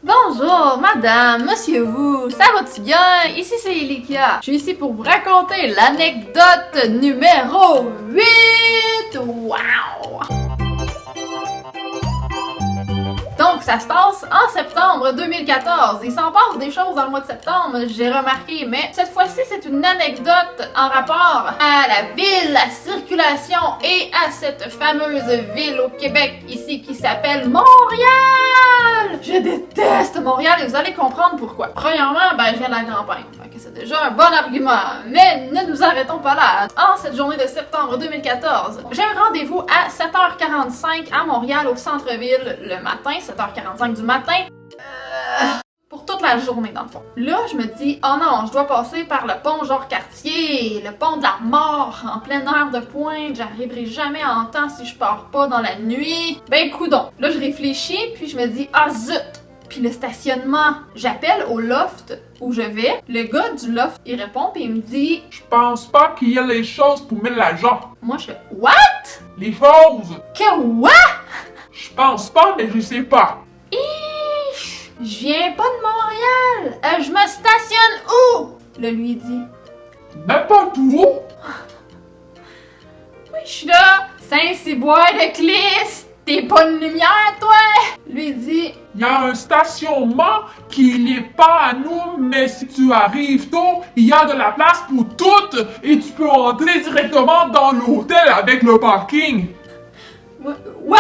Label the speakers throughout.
Speaker 1: Bonjour, madame, monsieur vous, ça va-tu bien? Ici c'est Elikia. Je suis ici pour vous raconter l'anecdote numéro 8! Wow! Donc, ça se passe en septembre 2014. Il s'en passe des choses dans le mois de septembre, j'ai remarqué, mais cette fois-ci, c'est une anecdote en rapport à la ville, la circulation et à cette fameuse ville au Québec ici qui s'appelle Montréal! Je déteste Montréal et vous allez comprendre pourquoi. Premièrement, je viens de la campagne, fait que c'est déjà un bon argument, mais ne nous arrêtons pas là. En cette journée de septembre 2014, j'ai un rendez-vous à 7h45 à Montréal au centre-ville le matin, 7h45 du matin, pour toute la journée dans le fond. Là, je me dis, oh non, je dois passer par le pont Georges-Cartier, le pont de la mort, en pleine heure de pointe, j'arriverai jamais en temps si je pars pas dans la nuit. Coudonc. Là, je réfléchis, puis je me dis, ah zut! Puis le stationnement, j'appelle au loft où je vais. Le gars du loft, il répond puis il me dit
Speaker 2: Je pense pas qu'il y ait les choses pour mettre l'argent.
Speaker 1: Moi je fais What?
Speaker 2: Les choses!
Speaker 1: Que what?
Speaker 2: Je pense pas, mais je sais pas.
Speaker 1: Je viens pas de Montréal. Je me stationne où? Le lui dit
Speaker 2: N'importe où!
Speaker 1: Oui, je suis là. Saint-Cyboire de Clis. T'es pas de lumière, toi? Lui dit
Speaker 2: Il y a un stationnement qui n'est pas à nous, mais si tu arrives tôt, il y a de la place pour toutes et tu peux entrer directement dans l'hôtel avec le parking.
Speaker 1: What?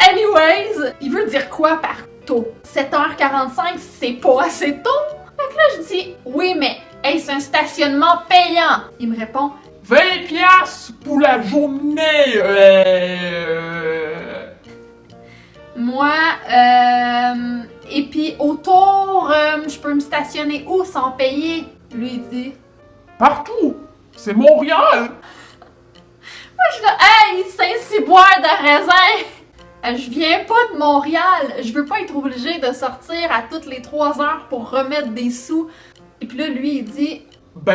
Speaker 1: Anyways, il veut dire quoi par tôt? 7h45, c'est pas assez tôt? Fait que là, je dis oui, mais est-ce un stationnement payant? Il me répond
Speaker 2: 20 piastres pour la journée.
Speaker 1: Moi, et puis autour, je peux me stationner où sans payer? Lui dit.
Speaker 2: Partout. C'est Montréal.
Speaker 1: Moi, je dis, hey, Saint-Cyboire de raisin! Je viens pas de Montréal. Je veux pas être obligée de sortir à toutes les 3 heures pour remettre des sous. Et puis là, lui, il dit.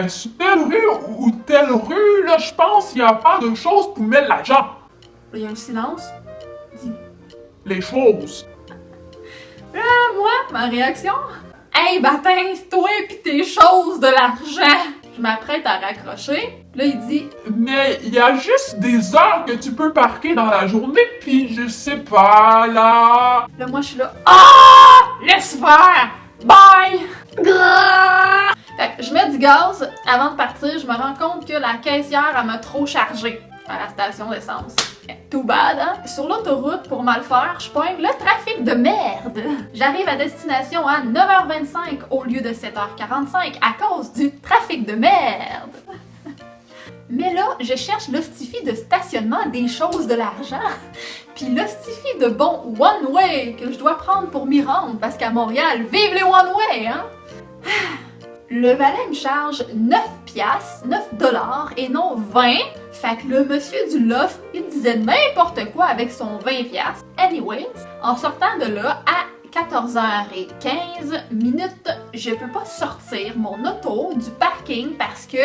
Speaker 2: Sur telle rue ou telle rue, là, je pense qu'il n'y a pas de choses pour mettre l'argent.
Speaker 1: Il y a un silence. Il dit.
Speaker 2: Les choses.
Speaker 1: Là, moi, ma réaction. Hey, bâtin, c'est toi pis tes choses de l'argent. Je m'apprête à raccrocher. Là, il dit.
Speaker 2: Mais il y a juste des heures que tu peux parquer dans la journée, puis je sais pas, là.
Speaker 1: Là, moi, je suis là. Ah! Laisse faire! Bye! Grrrr! Fait que je mets du gaz. Avant de partir, je me rends compte que la caissière, elle m'a trop chargé à la station d'essence. Too bad, hein? Sur l'autoroute, pour mal faire, je pointe le trafic de merde. J'arrive à destination à 9h25 au lieu de 7h45 à cause du trafic de merde. Mais là, je cherche l'hostifie de stationnement des choses de l'argent. Puis l'hostifie de bon one-way que je dois prendre pour m'y rendre. Parce qu'à Montréal, vive les one-way, hein? Le valet me charge 9 piastres, 9 dollars et non 20. Fait que le monsieur du loft, il disait n'importe quoi avec son 20 piastres. Anyways, en sortant de là, à 14h15 minutes, je peux pas sortir mon auto du parking parce que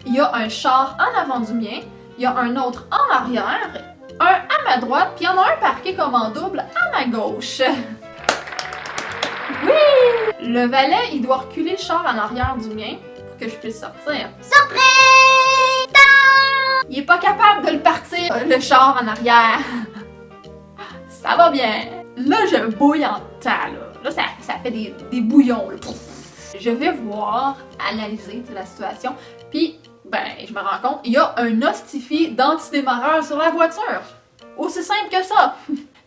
Speaker 1: il y a un char en avant du mien, il y a un autre en arrière, un à ma droite, puis il y en a un parqué comme en double à ma gauche. Oui! Le valet, il doit reculer le char en arrière du mien pour que je puisse sortir. Surprise! Il est pas capable de le partir, le char en arrière. Ça va bien. Là, je bouille en temps, là. Là, ça fait des bouillons, là. Je vais voir, analyser la situation, puis, je me rends compte, il y a un hostifie d'antidémarreur sur la voiture. Aussi simple que ça.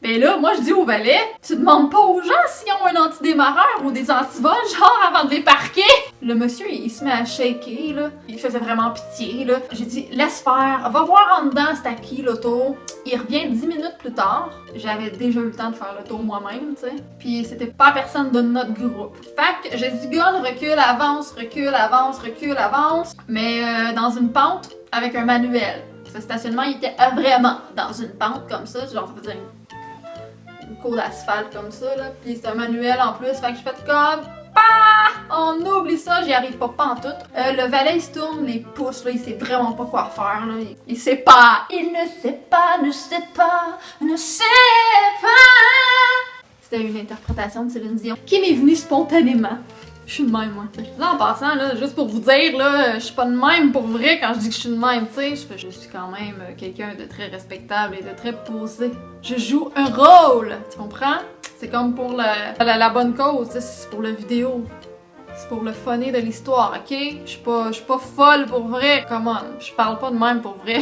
Speaker 1: Mais là, moi, je dis au valet, tu demandes pas aux gens s'ils ont un antidémarreur ou des antivols, genre, avant de les parquer. Le monsieur, il se met à shaker, là. Il faisait vraiment pitié, là. J'ai dit, laisse faire, va voir en dedans c'est à qui l'auto. Il revient 10 minutes plus tard. J'avais déjà eu le temps de faire le tour moi-même, tu sais. Puis c'était pas personne de notre groupe. Fait que je dis, gun, recule, avance, recule, avance, recule, avance. Mais dans une pente avec un manuel. Ce stationnement, il était vraiment dans une pente comme ça, genre, ça faisait une cour d'asphalte comme ça, là. Puis c'est un manuel en plus, fait que je fais comme on oublie ça, j'y arrive pas pantoute. Le valet, il se tourne les pouces, là, il sait vraiment pas quoi faire, là. Il sait pas. Il ne sait pas, ne sait pas, ne sait pas. C'était une interprétation de Céline Dion qui m'est venue spontanément. Je suis de même, moi, t'sais. Là, en passant, là, juste pour vous dire, là, je suis pas de même pour vrai quand je dis que je suis de même, tu sais. Je suis quand même quelqu'un de très respectable et de très posé. Je joue un rôle, tu comprends? C'est comme pour la bonne cause, c'est pour la vidéo. C'est pour le funny de l'histoire, ok? Je suis pas folle pour vrai, come on. Je parle pas de même pour vrai.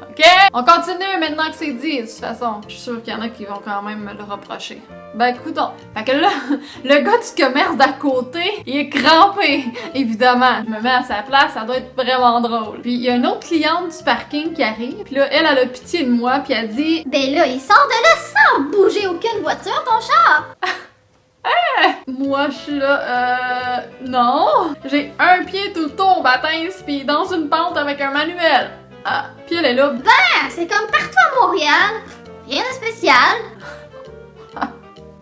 Speaker 1: OK? On continue maintenant que c'est dit, de toute façon. Je suis sûre qu'il y en a qui vont quand même me le reprocher. Ben, écoutons. Fait que là, le gars du commerce d'à côté, il est crampé, évidemment. Je me mets à sa place, ça doit être vraiment drôle. Puis il y a une autre cliente du parking qui arrive, puis là, elle a pitié de moi, puis elle dit...
Speaker 3: Ben là, il sort de là sans bouger aucune voiture, ton char!
Speaker 1: Moi, je suis là, non. J'ai un pied tout le tour au baptême, puis dans une pente avec un manuel. Ah, puis elle est là.
Speaker 3: Ah, c'est comme partout à Montréal. Rien de spécial.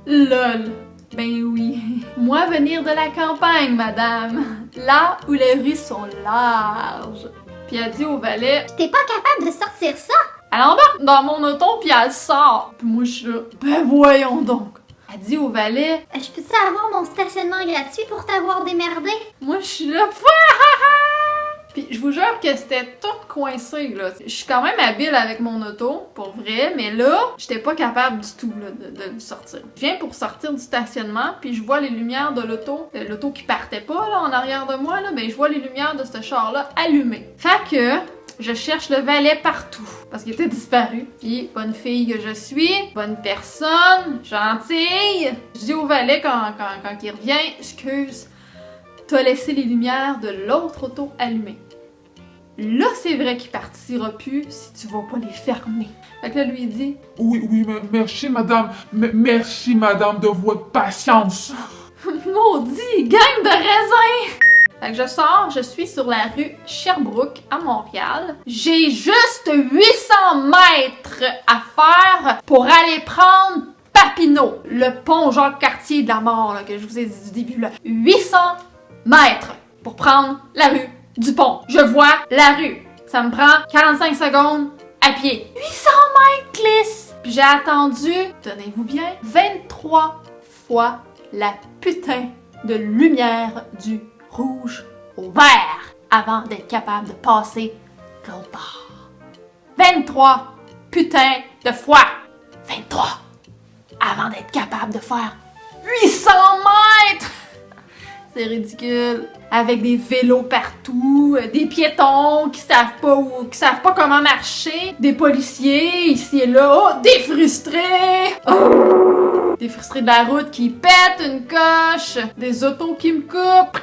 Speaker 1: Lol. Ben oui. Moi, venir de la campagne, madame. Là où les rues sont larges. Puis elle dit au valet...
Speaker 3: T'es pas capable de sortir ça?
Speaker 1: Elle embarque dans mon auto, puis elle sort. Puis moi, je suis là. Ben voyons donc. Elle dit au valet...
Speaker 3: Je peux-tu avoir mon stationnement gratuit pour t'avoir démerdé?
Speaker 1: Moi, je suis là... Puis je vous jure que c'était tout coincé, là. Je suis quand même habile avec mon auto, pour vrai, mais là, j'étais pas capable du tout, là, de le sortir. Je viens pour sortir du stationnement, puis je vois les lumières de l'auto qui partait pas, là, en arrière de moi, là, ben je vois les lumières de ce char-là allumées. Fait que... je cherche le valet partout, parce qu'il était disparu. Puis, bonne fille que je suis, bonne personne, gentille. Je dis au valet quand il revient, excuse, t'as laissé les lumières de l'autre auto allumées. Là, c'est vrai qu'il partira plus si tu vas pas les fermer. Fait que là, lui, il dit...
Speaker 2: Oui, merci, madame. Merci, madame, de votre patience.
Speaker 1: Maudit, gang de raisins! Fait que je sors, je suis sur la rue Sherbrooke à Montréal. J'ai juste 800 mètres à faire pour aller prendre Papineau, le pont Jacques-Cartier de la mort là, que je vous ai dit du début là. 800 mètres pour prendre la rue du pont. Je vois la rue. Ça me prend 45 secondes à pied. 800 mètres, Clis! Puis j'ai attendu, tenez-vous bien, 23 fois la putain de lumière du rouge au vert avant d'être capable de passer l'autre bord. 23 putains de fois. 23 avant d'être capable de faire 800 mètres. C'est ridicule. Avec des vélos partout, des piétons qui savent pas comment marcher, des policiers ici et là, oh, des frustrés. Oh! Des frustrés de la route qui pètent une coche, des autos qui me coupent.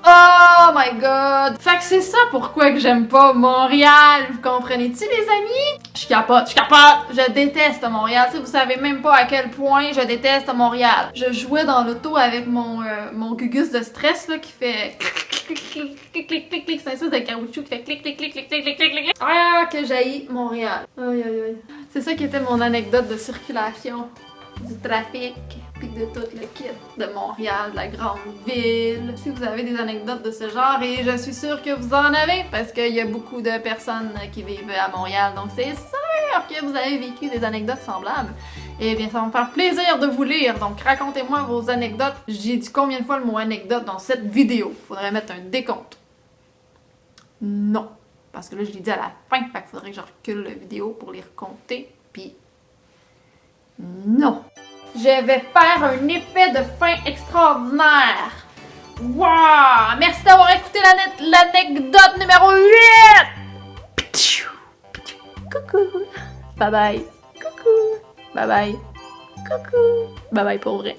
Speaker 1: Oh my god! Fait que c'est ça pourquoi que j'aime pas Montréal, vous comprenez-tu les amis? Je capote, je déteste Montréal, tu sais, vous savez même pas à quel point je déteste Montréal. Je jouais dans l'auto avec mon gugus de stress là qui fait clic, c'est un espèce de caoutchouc qui fait clic. Ah que j'haïs Montréal. Aïe. C'est ça qui était mon anecdote de circulation, du trafic. De tout le kit de Montréal, de la grande ville. Si vous avez des anecdotes de ce genre, et je suis sûre que vous en avez, parce qu'il y a beaucoup de personnes qui vivent à Montréal, donc c'est sûr que vous avez vécu des anecdotes semblables. Et bien, ça va me faire plaisir de vous lire, donc racontez-moi vos anecdotes. J'ai dit combien de fois le mot anecdote dans cette vidéo? Faudrait mettre un décompte. Non. Parce que là, je l'ai dit à la fin, fait qu'il faudrait que je recule la vidéo pour les recompter, puis non. Je vais faire un effet de fin extraordinaire. Wow! Merci d'avoir écouté l'anecdote numéro 8! Coucou! Bye bye! Coucou! Bye bye! Coucou! Bye bye pour vrai!